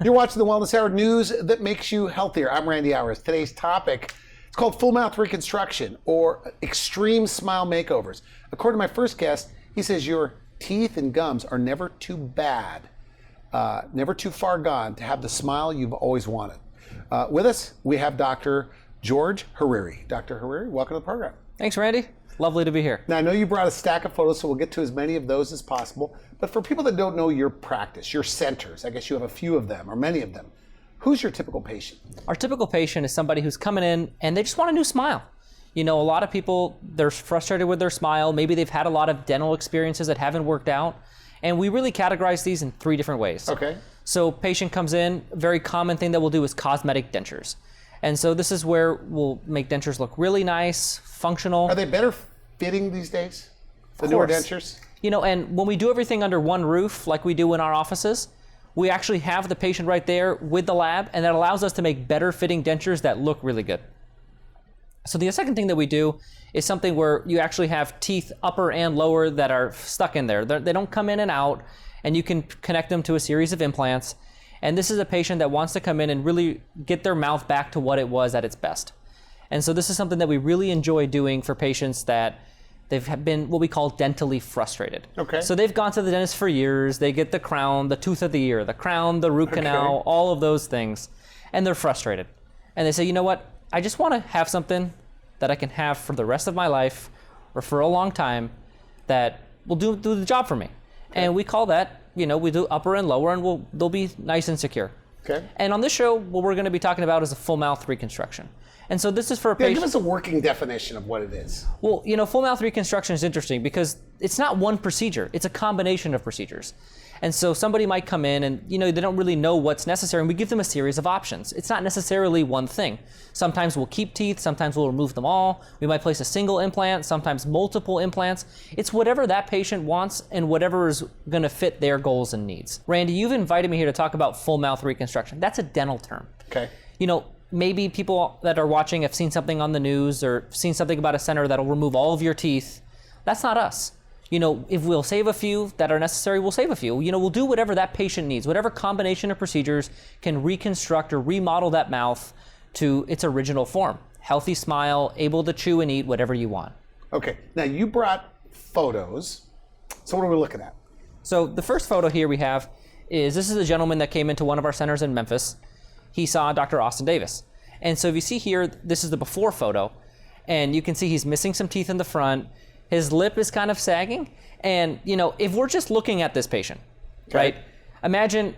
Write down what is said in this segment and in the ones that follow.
You're watching the Wellness Hour, news that makes you healthier. I'm Randy Youre. Today's topic, it's called full mouth reconstruction or extreme smile makeovers. According to my first guest, he says your teeth and gums are never too bad, never too far gone to have the smile you've always wanted. With us, we have Dr. George Hariri. Dr. Hariri, welcome to the program. Thanks, Randy. Lovely to be here. Now, I know you brought a stack of photos, so we'll get to as many of those as possible. But for people that don't know your practice, your centers, I guess you have a few of them or many of them. Who's your typical patient? Our typical patient is somebody who's coming in and they just want a new smile. You know, a lot of people, they're frustrated with their smile. Maybe they've had a lot of dental experiences that haven't worked out. And we really categorize these in 3 different ways. Okay. So patient comes in, a very common thing that we'll do is cosmetic dentures. And so this is where we'll make dentures look really nice, functional. Are they better fitting these days? The newer dentures? You know, and when we do everything under one roof, like we do in our offices, we actually have the patient right there with the lab, and that allows us to make better fitting dentures that look really good. So the second thing that we do is something where you actually have teeth upper and lower that are stuck in there. They don't come in and out, and you can connect them to a series of implants. And this is a patient that wants to come in and really get their mouth back to what it was at its best. And so this is something that we really enjoy doing for patients that they've been what we call dentally frustrated. Okay. So they've gone to the dentist for years. They get the crown, the tooth of the year, the crown, the root canal, all of those things. And they're frustrated. And they say, you know what? I just want to have something that I can have for the rest of my life or for a long time that will do the job for me. Okay. And we call that, you know, we do upper and lower, and they'll be nice and secure. Okay. And on this show, what we're going to be talking about is a full mouth reconstruction. And so this is for a patient. Give us a working definition of what it is. Well, you know, full mouth reconstruction is interesting because it's not one procedure. It's a combination of procedures. And so somebody might come in and, you know, they don't really know what's necessary, and we give them a series of options. It's not necessarily one thing. Sometimes we'll keep teeth, sometimes we'll remove them all. We might place a single implant, sometimes multiple implants. It's whatever that patient wants and whatever is going to fit their goals and needs. Randy, you've invited me here to talk about full mouth reconstruction. That's a dental term. Okay. You know, maybe people that are watching have seen something on the news or seen something about a center that'll remove all of your teeth. That's not us. You know, if we'll save a few that are necessary, we'll save a few. You know, we'll do whatever that patient needs, whatever combination of procedures can reconstruct or remodel that mouth to its original form. Healthy smile, able to chew and eat whatever you want. Okay, now you brought photos. So what are we looking at? So the first photo here we have is, this is a gentleman that came into one of our centers in Memphis. He saw Dr. Austin Davis. And so if you see here, this is the before photo, and you can see he's missing some teeth in the front. His lip is kind of sagging. And, you know, if we're just looking at this patient, right? Imagine,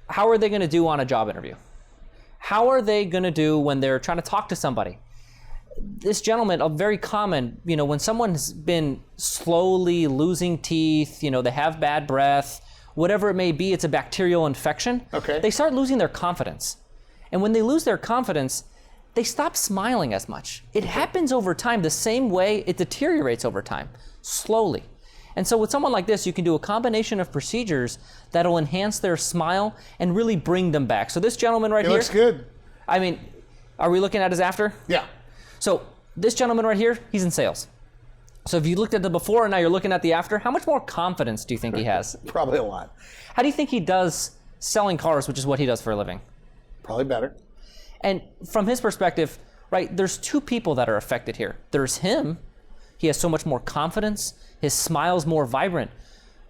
how are they going to do on a job interview? How are they going to do when they're trying to talk to somebody? This gentleman, a very common, you know, when someone's been slowly losing teeth, you know, they have bad breath, whatever it may be, it's a bacterial infection. Okay. They start losing their confidence. And when they lose their confidence, they stop smiling as much. It happens over time the same way it deteriorates over time, slowly. And so with someone like this, you can do a combination of procedures that'll enhance their smile and really bring them back. So this gentleman right here. Looks good. I mean, are we looking at his after? Yeah. So this gentleman right here, he's in sales. So if you looked at the before and now you're looking at the after, how much more confidence do you think he has? Probably a lot. How do you think he does selling cars, which is what he does for a living? Probably better. And from his perspective, right, there's 2 people that are affected here. There's him. He has so much more confidence. His smile's more vibrant.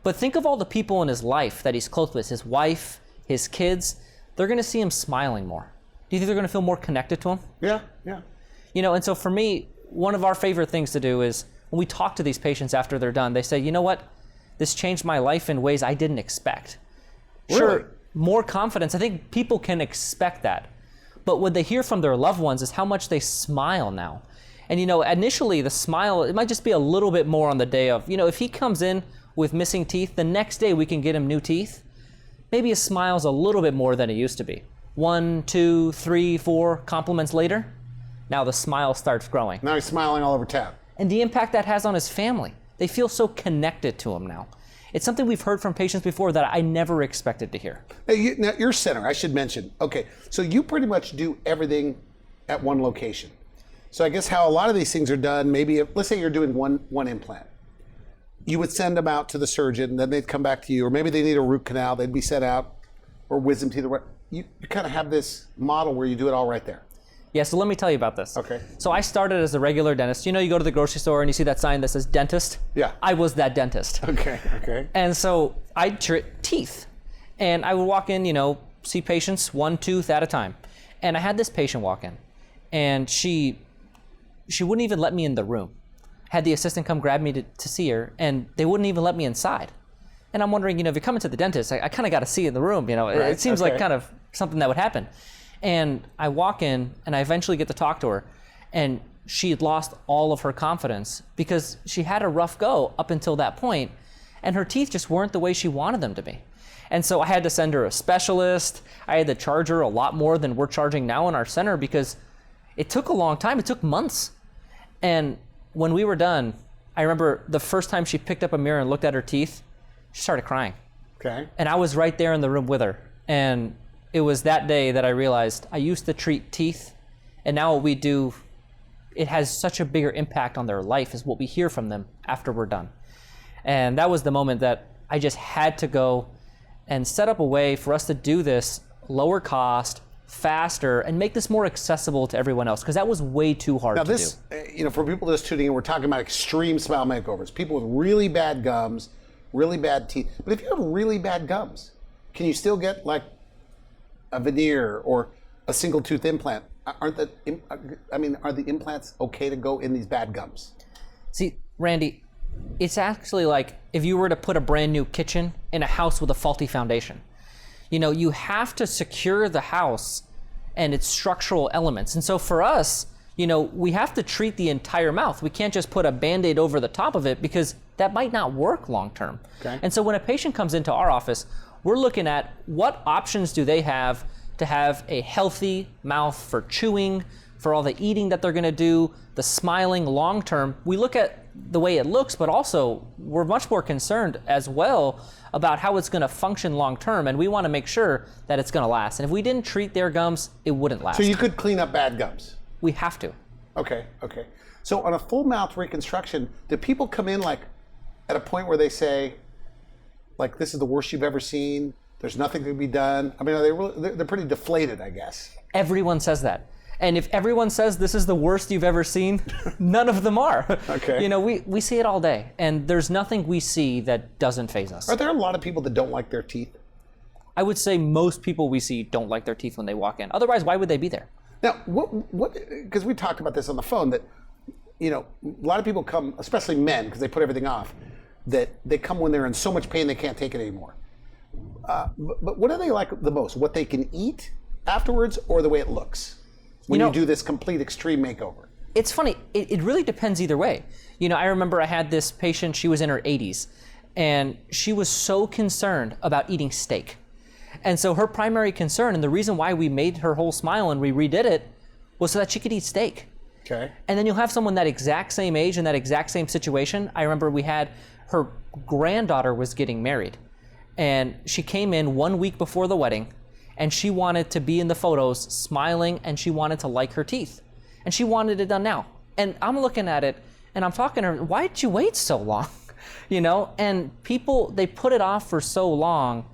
But think of all the people in his life that he's close with, his wife, his kids. They're going to see him smiling more. Do you think they're going to feel more connected to him? Yeah, yeah. You know, and so for me, one of our favorite things to do is when we talk to these patients after they're done, they say, you know what? This changed my life in ways I didn't expect. Really? Sure, more confidence. I think people can expect that. But what they hear from their loved ones is how much they smile now. And, you know, initially the smile, it might just be a little bit more on the day of, you know, if he comes in with missing teeth, the next day we can get him new teeth. Maybe his smile's a little bit more than it used to be. 1, 2, 3, 4 compliments later, now the smile starts growing. Now he's smiling all over town. And the impact that has on his family. They feel so connected to him now. It's something we've heard from patients before that I never expected to hear. Now, your center, I should mention. Okay, so you pretty much do everything at one location. So I guess how a lot of these things are done, maybe let's say you're doing one implant. You would send them out to the surgeon, then they'd come back to you, or maybe they need a root canal, they'd be sent out, or wisdom teeth, or what, you kind of have this model where you do it all right there. Yeah, so let me tell you about this. Okay. So I started as a regular dentist. You know, you go to the grocery store and you see that sign that says dentist? Yeah. I was that dentist. Okay. And so I'd treat teeth. And I would walk in, see patients one tooth at a time. And I had this patient walk in, and she wouldn't even let me in the room. Had the assistant come grab me to see her, and they wouldn't even let me inside. And I'm wondering, if you're coming to the dentist, I kind of got to see in the room, Right. It seems like kind of something that would happen. And I walk in, and I eventually get to talk to her, and she had lost all of her confidence because she had a rough go up until that point, and her teeth just weren't the way she wanted them to be. And so I had to send her a specialist. I had to charge her a lot more than we're charging now in our center because it took a long time. It took months. And when we were done, I remember the first time she picked up a mirror and looked at her teeth, she started crying. Okay. And I was right there in the room with her. And it was that day that I realized I used to treat teeth, and now what we do, it has such a bigger impact on their life is what we hear from them after we're done. And that was the moment that I just had to go and set up a way for us to do this lower cost, faster, and make this more accessible to everyone else, because that was way too hard to do. For people just tuning in, we're talking about extreme smile makeovers. People with really bad gums, really bad teeth. But if you have really bad gums, can you still get like a veneer or a single tooth implant? Are the implants okay to go in these bad gums? See, Randy, it's actually like if you were to put a brand new kitchen in a house with a faulty foundation. You have to secure the house and its structural elements. And so for us, we have to treat the entire mouth. We can't just put a Band-Aid over the top of it because that might not work long term. Okay. And so when a patient comes into our office, we're looking at what options do they have to have a healthy mouth for chewing, for all the eating that they're gonna do, the smiling long term. We look at the way it looks, but also we're much more concerned as well about how it's gonna function long term, and we wanna make sure that it's gonna last. And if we didn't treat their gums, it wouldn't last. So you could clean up bad gums? We have to. Okay. So on a full mouth reconstruction, do people come in like at a point where they say, like, this is the worst you've ever seen, there's nothing to be done? I mean, they're pretty deflated, I guess. Everyone says that. And if everyone says this is the worst you've ever seen, none of them are. Okay. We see it all day, and there's nothing we see that doesn't faze us. Are there a lot of people that don't like their teeth? I would say most people we see don't like their teeth when they walk in. Otherwise, why would they be there? Now, what? Because we talked about this on the phone, that a lot of people come, especially men, because they put everything off, that they come when they're in so much pain they can't take it anymore. But what do they like the most? What they can eat afterwards, or the way it looks when you do this complete extreme makeover? It's funny. It really depends either way. I remember I had this patient. She was in her 80s, and she was so concerned about eating steak. And so her primary concern, and the reason why we made her whole smile and we redid it, was so that she could eat steak. Okay. And then you'll have someone that exact same age in that exact same situation. I remember we had her granddaughter was getting married, and she came in 1 week before the wedding, and she wanted to be in the photos smiling, and she wanted to like her teeth, and she wanted it done now. And I'm looking at it, and I'm talking to her, why did you wait so long? And people, they put it off for so long,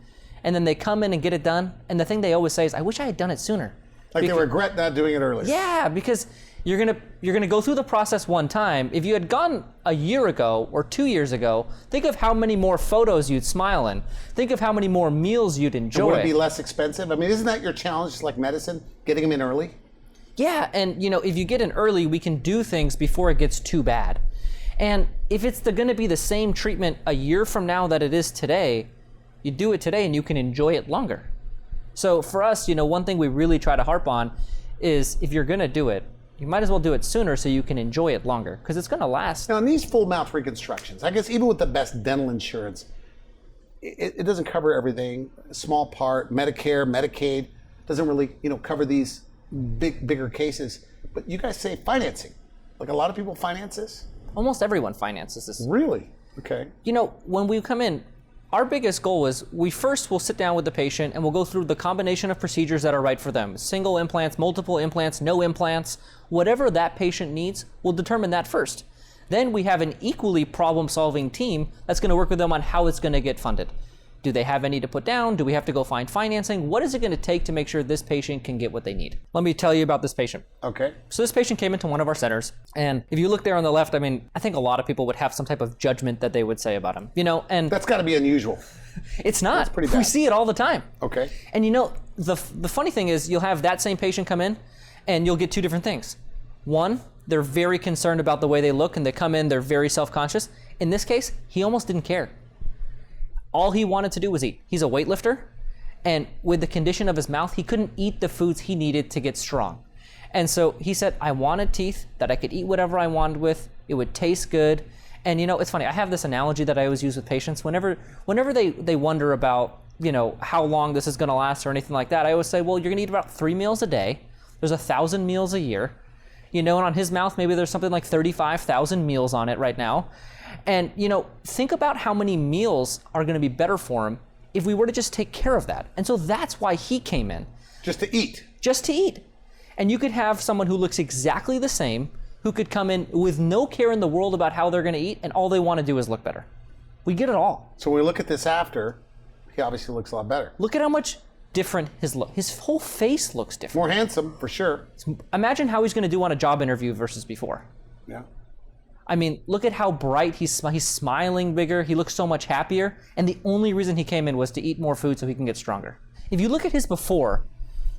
and then they come in and get it done, and the thing they always say is, I wish I had done it sooner. Like they regret not doing it earlier. Yeah, because you're gonna go through the process one time. If you had gone a year ago or 2 years ago, think of how many more photos you'd smile in. Think of how many more meals you'd enjoy. And would it be less expensive? I mean, isn't that your challenge, just like medicine, getting them in early? Yeah, and if you get in early, we can do things before it gets too bad. And if it's gonna be the same treatment a year from now that it is today, you do it today and you can enjoy it longer. So for us, one thing we really try to harp on is if you're gonna do it, you might as well do it sooner so you can enjoy it longer, because it's gonna last. Now, in these full mouth reconstructions, I guess even with the best dental insurance, it doesn't cover everything. A small part, Medicare, Medicaid, doesn't really, cover these bigger cases. But you guys say financing. Like, a lot of people finance this? Almost everyone finances this. Really? Okay. When we come in, our biggest goal is we first will sit down with the patient and we'll go through the combination of procedures that are right for them. Single implants, multiple implants, no implants, whatever that patient needs, we'll determine that first. Then we have an equally problem-solving team that's gonna work with them on how it's gonna get funded. Do they have any to put down? Do we have to go find financing? What is it going to take to make sure this patient can get what they need? Let me tell you about this patient. Okay. So this patient came into one of our centers, and if you look there on the left, I mean, I think a lot of people would have some type of judgment that they would say about him, and That's got to be unusual. it's not. That's pretty bad. We see it all the time. Okay. And the funny thing is you'll have that same patient come in and you'll get two different things. One, they're very concerned about the way they look and they come in, they're very self-conscious. In this case, he almost didn't care. All he wanted to do was eat. He's a weightlifter, and with the condition of his mouth, he couldn't eat the foods he needed to get strong. And so he said, I wanted teeth that I could eat whatever I wanted with, it would taste good. And it's funny, I have this analogy that I always use with patients. Whenever they wonder about, how long this is gonna last or anything like that, I always say, well, you're gonna eat about 3 meals a day. There's 1,000 meals a year. And on his mouth, maybe there's something like 35,000 meals on it right now. And, think about how many meals are going to be better for him if we were to just take care of that. And so that's why he came in. Just to eat. Just to eat. And you could have someone who looks exactly the same, who could come in with no care in the world about how they're going to eat, and all they want to do is look better. We get it all. So when we look at this after, he obviously looks a lot better. Look at how much different his whole face looks different. More handsome, for sure. Imagine how he's going to do on a job interview versus before. Yeah. I mean, look at how bright he's smiling bigger. He looks so much happier. And the only reason he came in was to eat more food so he can get stronger. If you look at his before,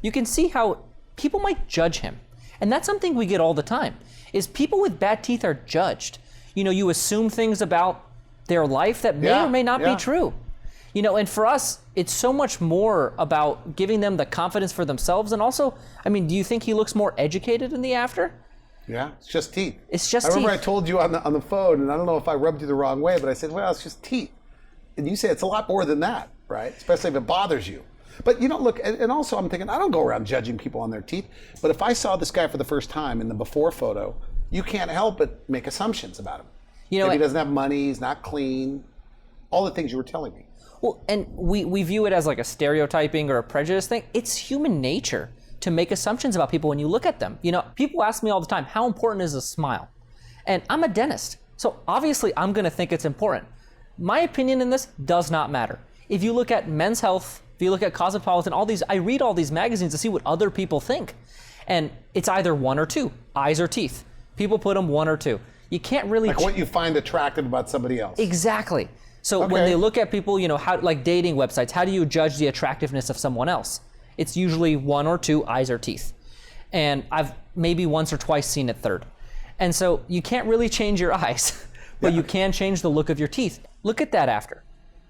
you can see how people might judge him. And that's something we get all the time, is people with bad teeth are judged. You assume things about their life that may or may not be true. And for us, it's so much more about giving them the confidence for themselves. And also, I mean, do you think he looks more educated in the after? Yeah, it's just teeth. It's just teeth. I remember teeth. I told you on the phone, and I don't know if I rubbed you the wrong way, but I said, well, it's just teeth. And you say it's a lot more than that, right? Especially if it bothers you. But look, and also I'm thinking, I don't go around judging people on their teeth, but if I saw this guy for the first time in the before photo, you can't help but make assumptions about him. Maybe he doesn't have money, he's not clean, all the things you were telling me. Well, and we view it as like a stereotyping or a prejudice thing. It's human nature to make assumptions about people when you look at them. People ask me all the time, how important is a smile? And I'm a dentist, so obviously I'm gonna think it's important. My opinion in this does not matter. If you look at Men's Health, if you look at Cosmopolitan, I read all these magazines to see what other people think. And it's either one or two, eyes or teeth. People put them one or two. You can't really- Like what you find attractive about somebody else. Exactly. So when they look at people, how like dating websites, how do you judge the attractiveness of someone else? It's usually one or two, eyes or teeth. And I've maybe once or twice seen it third. And so you can't really change your eyes, but you can change the look of your teeth. Look at that after.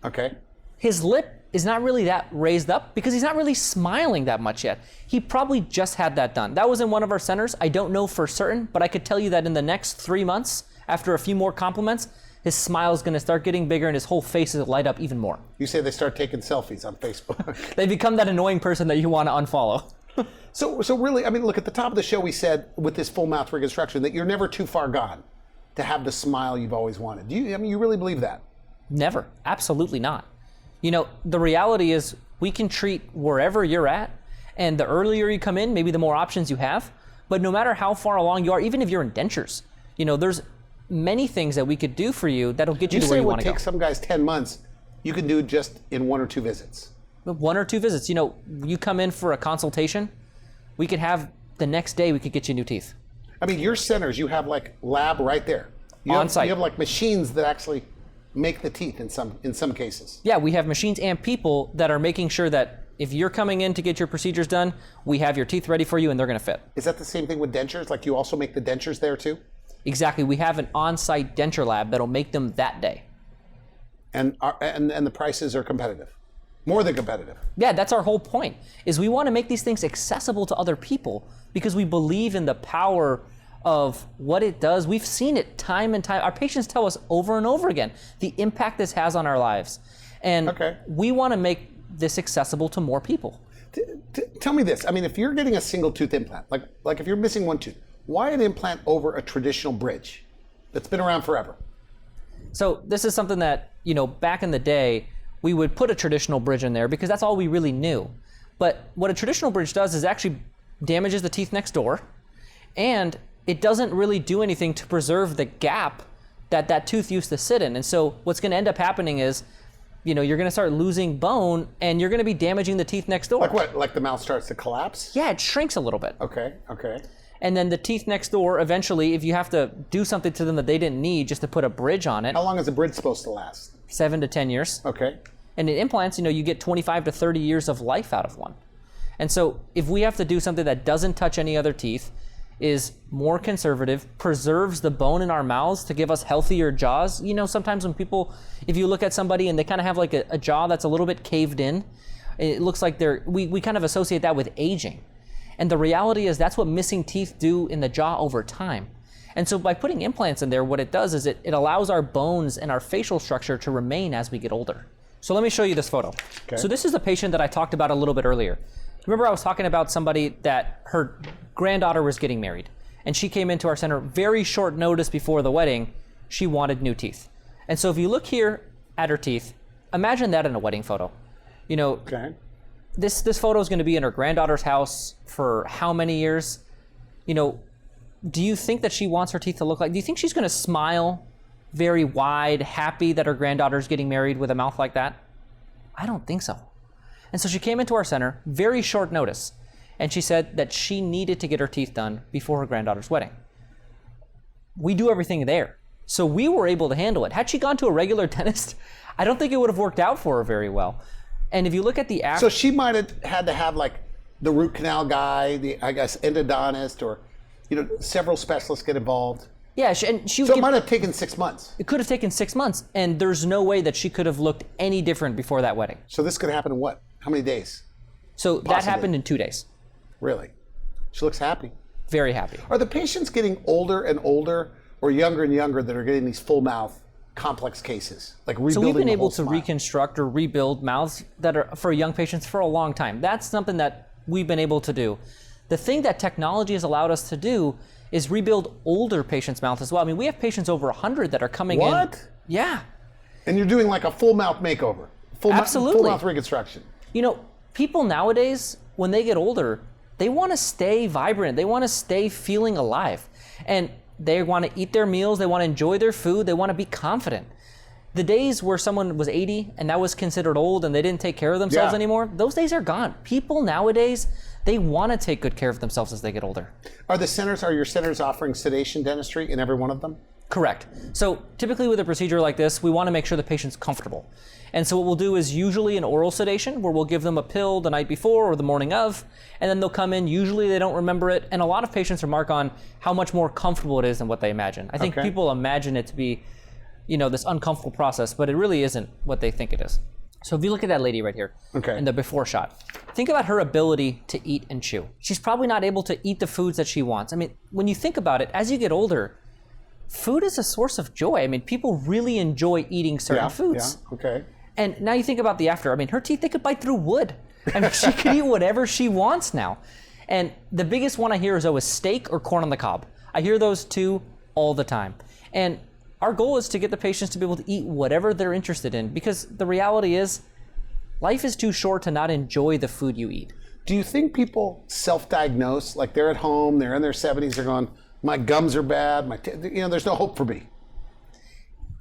Okay. His lip is not really that raised up because he's not really smiling that much yet. He probably just had that done. That was in one of our centers. I don't know for certain, but I could tell you that in the next 3 months, after a few more compliments, his smile is going to start getting bigger and his whole face is light up even more. You say they start taking selfies on Facebook. They become that annoying person that you want to unfollow. So really, I mean, look, at the top of the show we said with this full mouth reconstruction that you're never too far gone to have the smile you've always wanted. You really believe that? Never. Absolutely not. The reality is we can treat wherever you're at, and the earlier you come in, maybe the more options you have. But no matter how far along you are, even if you're in dentures, there's many things that we could do for you that'll get you to where you want to go. You say it would take some guys 10 months. You can do just in 1 or 2 visits. 1 or 2 visits. You come in for a consultation, we could have the next day we could get you new teeth. I mean, your centers, you have like lab right there. On site. You have like machines that actually make the teeth in some cases. Yeah, we have machines and people that are making sure that if you're coming in to get your procedures done, we have your teeth ready for you and they're going to fit. Is that the same thing with dentures? Like you also make the dentures there too? Exactly. We have an on-site denture lab that'll make them that day. And the prices are competitive. More than competitive. Yeah, that's our whole point, is we want to make these things accessible to other people because we believe in the power of what it does. We've seen it time and time. Our patients tell us over and over again the impact this has on our lives. And we want to make this accessible to more people. Tell me this. I mean, if you're getting a single tooth implant, like if you're missing one tooth, why an implant over a traditional bridge that's been around forever? So this is something that, back in the day, we would put a traditional bridge in there because that's all we really knew. But what a traditional bridge does is actually damages the teeth next door, and it doesn't really do anything to preserve the gap that tooth used to sit in. And so what's going to end up happening is you're going to start losing bone and you're going to be damaging the teeth next door. Like what? Like the mouth starts to collapse? Yeah, it shrinks a little bit. Okay. And then the teeth next door, eventually, if you have to do something to them that they didn't need just to put a bridge on it. How long is a bridge supposed to last? 7 to 10 years. Okay. And in implants, you get 25 to 30 years of life out of one. And so if we have to do something that doesn't touch any other teeth, is more conservative, preserves the bone in our mouths to give us healthier jaws. Sometimes when people, if you look at somebody and they kind of have like a jaw that's a little bit caved in, it looks like we kind of associate that with aging. And the reality is that's what missing teeth do in the jaw over time. And so by putting implants in there, what it does is it allows our bones and our facial structure to remain as we get older. So let me show you this photo. Okay. So this is the patient that I talked about a little bit earlier. Remember I was talking about somebody that her granddaughter was getting married, and she came into our center very short notice before the wedding. She wanted new teeth. And so if you look here at her teeth, imagine that in a wedding photo. Okay. This photo is going to be in her granddaughter's house for how many years? Do you think that she wants her teeth to look like, do you think she's going to smile very wide, happy that her granddaughter's getting married with a mouth like that? I don't think so. And so she came into our center, very short notice, and she said that she needed to get her teeth done before her granddaughter's wedding. We do everything there. So we were able to handle it. Had she gone to a regular dentist, I don't think it would have worked out for her very well. And if you look at the So she might have had to have like the root canal guy, the endodontist, or several specialists get involved. Yeah, so it might have taken 6 months. It could have taken 6 months, and there's no way that she could have looked any different before that wedding. So this could happen in what? How many days? So that happened in 2 days. Really? She looks happy. Very happy. Are the patients getting older and older, or younger and younger, that are getting these full mouth complex cases, like rebuilding? So we've been the able whole to smile? reconstruct or rebuild mouths that are for young patients for a long time. That's something that we've been able to do. The thing that technology has allowed us to do is rebuild older patients' mouths as well. I mean, we have patients over 100 that are coming in. What? Yeah. And you're doing like a full mouth makeover, full Absolutely. Mouth reconstruction. People nowadays, when they get older, they want to stay vibrant. They want to stay feeling alive. And they want to eat their meals. They want to enjoy their food. They want to be confident. The days where someone was 80 and that was considered old and they didn't take care of themselves anymore, those days are gone. People nowadays, they want to take good care of themselves as they get older. Are your centers offering sedation dentistry in every one of them? Correct. So typically with a procedure like this, we want to make sure the patient's comfortable. And so what we'll do is usually an oral sedation where we'll give them a pill the night before or the morning of, and then they'll come in. Usually they don't remember it. And a lot of patients remark on how much more comfortable it is than what they imagine. I think people imagine it to be, this uncomfortable process, but it really isn't what they think it is. So if you look at that lady right here in the before shot, think about her ability to eat and chew. She's probably not able to eat the foods that she wants. I mean, when you think about it, as you get older, food is a source of joy. I mean, people really enjoy eating certain foods. Yeah, okay. And now you think about the after. I mean, her teeth, they could bite through wood. I mean, she could eat whatever she wants now. And the biggest one I hear is always steak or corn on the cob. I hear those two all the time. And our goal is to get the patients to be able to eat whatever they're interested in, because the reality is life is too short to not enjoy the food you eat. Do you think people self-diagnose, like they're at home, they're in their 70s, they're going, my gums are bad, there's no hope for me?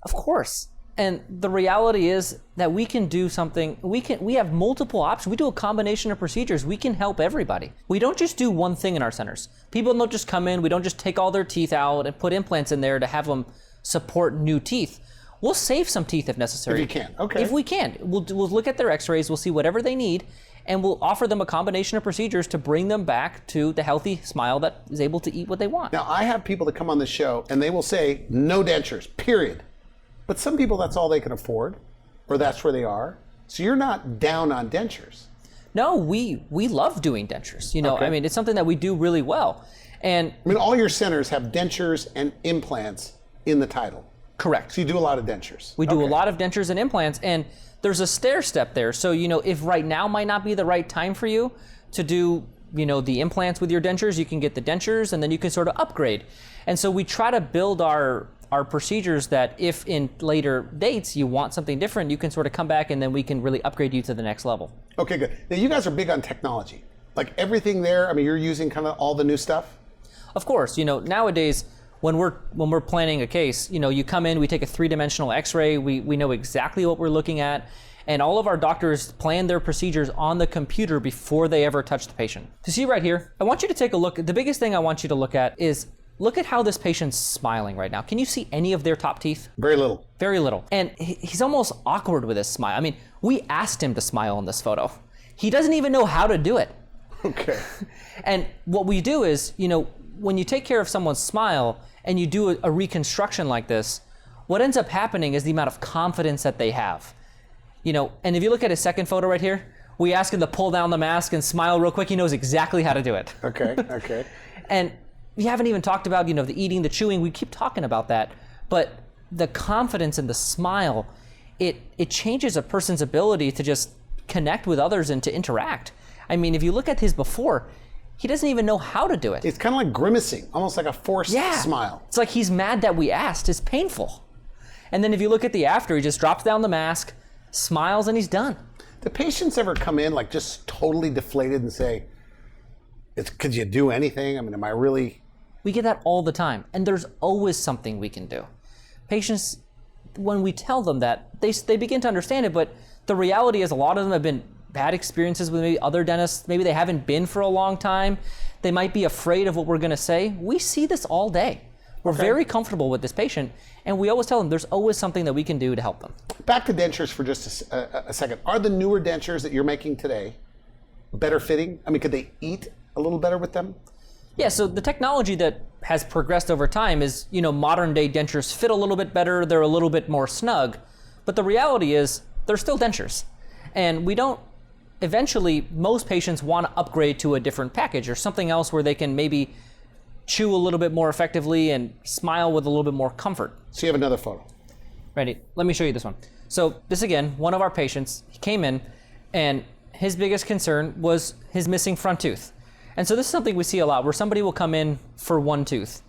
Of course. And the reality is that we can do something, we have multiple options. We do a combination of procedures. We can help everybody. We don't just do one thing in our centers. People don't just come in, we don't just take all their teeth out and put implants in there to have them support new teeth. We'll save some teeth if necessary. If you can, okay. If we can. We'll look at their x-rays, we'll see whatever they need, and we'll offer them a combination of procedures to bring them back to the healthy smile that is able to eat what they want. Now, I have people that come on the show and they will say, no dentures, period. But some people, that's all they can afford, or that's where they are. So you're not down on dentures. No, we love doing dentures. I mean, it's something that we do really well. And I mean, all your centers have dentures and implants in the title. Correct. So you do a lot of dentures. We do a lot of dentures and implants, and there's a stair step there. So, if right now might not be the right time for you to do, the implants with your dentures, you can get the dentures and then you can sort of upgrade. And so we try to build our procedures that if in later dates you want something different, you can sort of come back and then we can really upgrade you to the next level. Okay, good. Now you guys are big on technology. Like everything there, I mean, you're using kind of all the new stuff? Of course, nowadays, when we're planning a case, you come in, we take a 3-dimensional x-ray, we know exactly what we're looking at, And all of our doctors plan their procedures on the computer before they ever touch the patient. To see right here, I want you to take a look. The biggest thing I want you to look at is look at how this patient's smiling right now. Can you see any of their top teeth? Very little. Very little. And he's almost awkward with his smile. I mean, we asked him to smile in this photo. He doesn't even know how to do it. Okay. And what we do is, when you take care of someone's smile and you do a reconstruction like this, what ends up happening is the amount of confidence that they have. And if you look at his second photo right here, we ask him to pull down the mask and smile real quick. He knows exactly how to do it. Okay. And we haven't even talked about, the eating, the chewing. We keep talking about that. But the confidence in the smile, it changes a person's ability to just connect with others and to interact. I mean, if you look at his before, he doesn't even know how to do it. It's kind of like grimacing, almost like a forced smile. It's like he's mad that we asked. It's painful. And then if you look at the after, he just drops down the mask, smiles, and he's done. Do patients ever come in like just totally deflated and say, could you do anything? I mean, am I really? We get that all the time. And there's always something we can do. Patients, when we tell them that, they begin to understand it, but the reality is a lot of them have been bad experiences with maybe other dentists. Maybe they haven't been for a long time. They might be afraid of what we're going to say. We see this all day. We're very comfortable with this patient, and we always tell them there's always something that we can do to help them. Back to dentures for just a second. Are the newer dentures that you're making today better fitting? I mean, could they eat a little better with them? Yeah, so the technology that has progressed over time is, modern day dentures fit a little bit better. They're a little bit more snug. But the reality is they're still dentures. And eventually, most patients want to upgrade to a different package or something else where they can maybe chew a little bit more effectively and smile with a little bit more comfort. So you have another photo. Ready? Let me show you this one. So this again, one of our patients, he came in and his biggest concern was his missing front tooth. And so this is something we see a lot where somebody will come in for one tooth.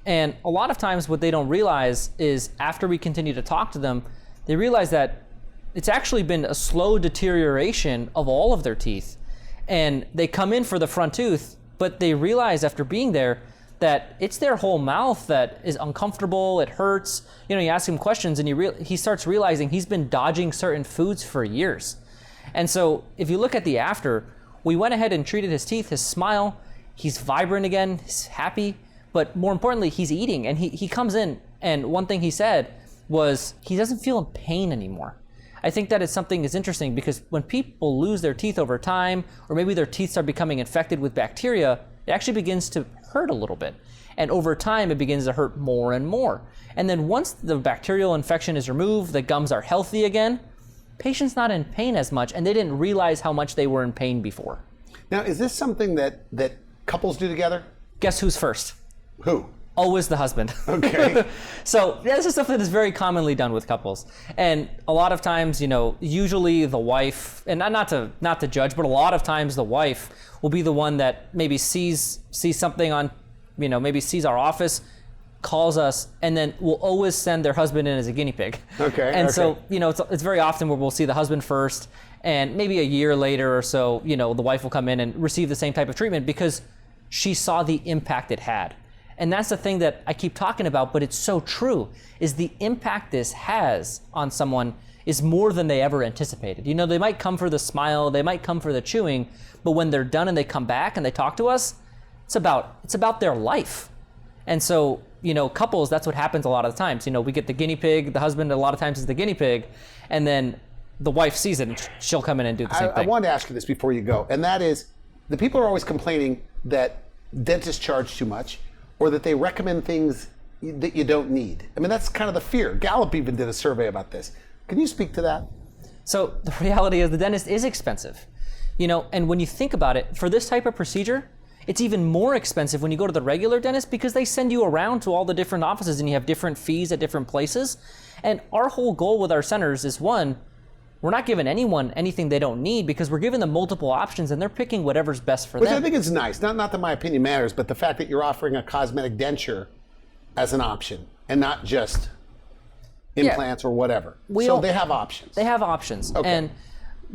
And a lot of times what they don't realize is after we continue to talk to them, they realize that it's actually been a slow deterioration of all of their teeth. And they come in for the front tooth, but they realize after being there that it's their whole mouth that is uncomfortable, it hurts. You ask him questions and he starts realizing he's been dodging certain foods for years. And so if you look at the after, we went ahead and treated his teeth, his smile, he's vibrant again, he's happy, but more importantly, he's eating. And he comes in and one thing he said was he doesn't feel in pain anymore. I think that is something that's interesting because when people lose their teeth over time, or maybe their teeth start becoming infected with bacteria, it actually begins to hurt a little bit. And over time, it begins to hurt more and more. And then once the bacterial infection is removed, the gums are healthy again, patient's not in pain as much, and they didn't realize how much they were in pain before. Now, is this something that couples do together? Guess who's first? Who? Always the husband. Okay. So this is something that's very commonly done with couples. And a lot of times, usually the wife, and not to judge, but a lot of times the wife will be the one that maybe sees something on, maybe sees our office, calls us, and then will always send their husband in as a guinea pig. Okay. And so, it's very often where we'll see the husband first, and maybe a year later or so, the wife will come in and receive the same type of treatment because she saw the impact it had. And that's the thing that I keep talking about, but it's so true, is the impact this has on someone is more than they ever anticipated. They might come for the smile, they might come for the chewing, but when they're done and they come back and they talk to us, it's about their life. And so, couples, that's what happens a lot of the times. We get the guinea pig, the husband a lot of times is the guinea pig, and then the wife sees it and she'll come in and do the same thing. I wanted to ask you this before you go, and that is, the people are always complaining that dentists charge too much, or that they recommend things that you don't need. I mean, that's kind of the fear. Gallup even did a survey about this. Can you speak to that? So the reality is the dentist is expensive. And when you think about it, for this type of procedure, it's even more expensive when you go to the regular dentist because they send you around to all the different offices and you have different fees at different places. And our whole goal with our centers is, one, we're not giving anyone anything they don't need because we're giving them multiple options and they're picking whatever's best for them. Which I think is nice. Not that my opinion matters, but the fact that you're offering a cosmetic denture as an option and not just implants or whatever. So they have options. They have options. Okay. And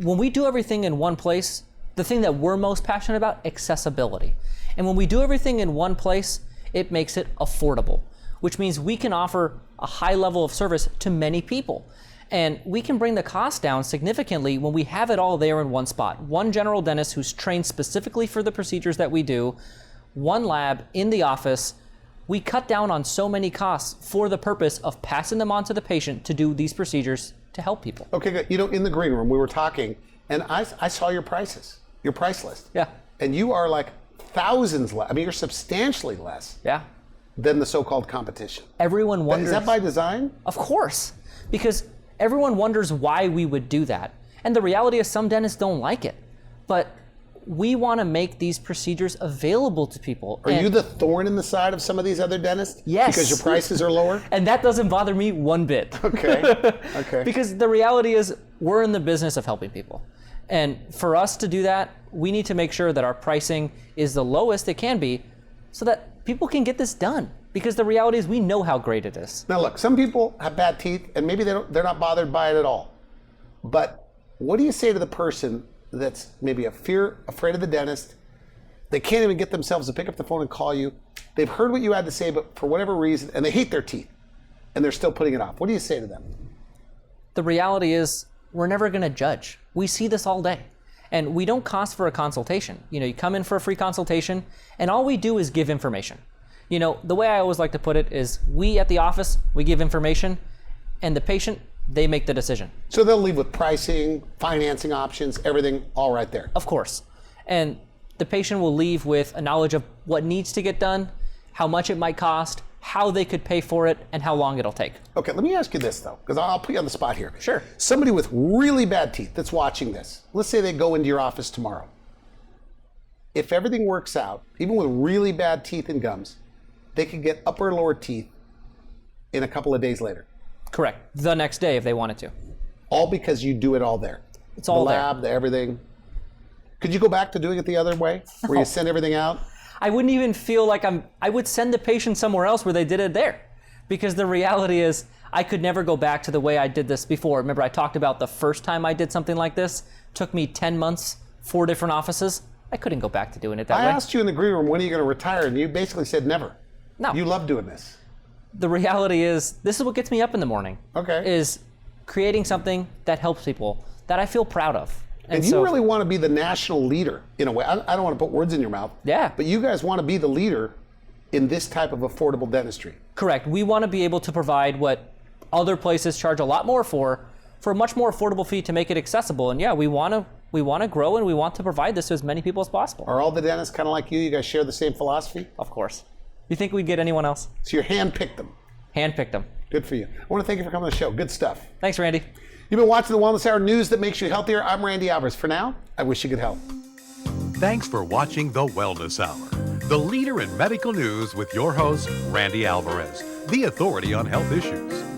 when we do everything in one place, the thing that we're most passionate about, accessibility. And when we do everything in one place, it makes it affordable, which means we can offer a high level of service to many people. And we can bring the cost down significantly when we have it all there in one spot. One general dentist who's trained specifically for the procedures that we do, one lab in the office. We cut down on so many costs for the purpose of passing them on to the patient to do these procedures to help people. Okay, good. You know, in the green room, we were talking, and I saw your prices, your price list. Yeah. And you are like thousands less. I mean, you're substantially less Yeah. than the so-called competition. Everyone wonders. Is that by design? Of course, because everyone wonders why we would do that. And the reality is some dentists don't like it. But we want to make these procedures available to people. Are you the thorn in the side of some of these other dentists? Yes. Because your prices are lower? And that doesn't bother me one bit. Okay. Okay. Because the reality is we're in the business of helping people. And for us to do that, we need to make sure that our pricing is the lowest it can be so that people can get this done. Because the reality is we know how great it is. Now look, some people have bad teeth and maybe they're not bothered by it at all. But what do you say to the person that's maybe afraid of the dentist? They can't even get themselves to pick up the phone and call you. They've heard what you had to say, but for whatever reason, and they hate their teeth, and they're still putting it off. What do you say to them? The reality is we're never going to judge. We see this all day. And we don't cost for a consultation. You know, you come in for a free consultation, and all we do is give information. You know, the way I always like to put it is we at the office, we give information, and the patient, they make the decision. So they'll leave with pricing, financing options, everything all right there. Of course. And the patient will leave with a knowledge of what needs to get done, how much it might cost, how they could pay for it, and how long it'll take. Okay, let me ask you this though, because I'll put you on the spot here. Sure. Somebody with really bad teeth that's watching this, let's say they go into your office tomorrow. If everything works out, even with really bad teeth and gums, they could get upper and lower teeth in a couple of days later. Correct. The next day if they wanted to. All because you do it all there. It's all the there. lab, the everything. Could you go back to doing it the other way, where you send everything out? I wouldn't even feel like I would send the patient somewhere else where they did it there. Because the reality is I could never go back to the way I did this before. Remember I talked about the first time I did something like this? Took me 10 months, 4 different offices. I couldn't go back to doing it that way. I asked you in the green room, when are you going to retire? And you basically said never. No. You love doing this. The reality is this is what gets me up in the morning. Okay. Is creating something that helps people, that I feel proud of. And you really want to be the national leader in a way. I don't want to put words in your mouth. Yeah. But you guys want to be the leader in this type of affordable dentistry. Correct. We want to be able to provide what other places charge a lot more for a much more affordable fee to make it accessible. And yeah, we want to grow and we want to provide this to as many people as possible. Are all the dentists kind of like you? You guys share the same philosophy? Of course. You think we'd get anyone else? So you handpicked them. Handpicked them. Good for you. I want to thank you for coming on the show. Good stuff. Thanks, Randy. You've been watching the Wellness Hour news that makes you healthier. I'm Randy Alvarez. For now, I wish you could help. Thanks for watching the Wellness Hour, the leader in medical news with your host, Randy Alvarez, the authority on health issues.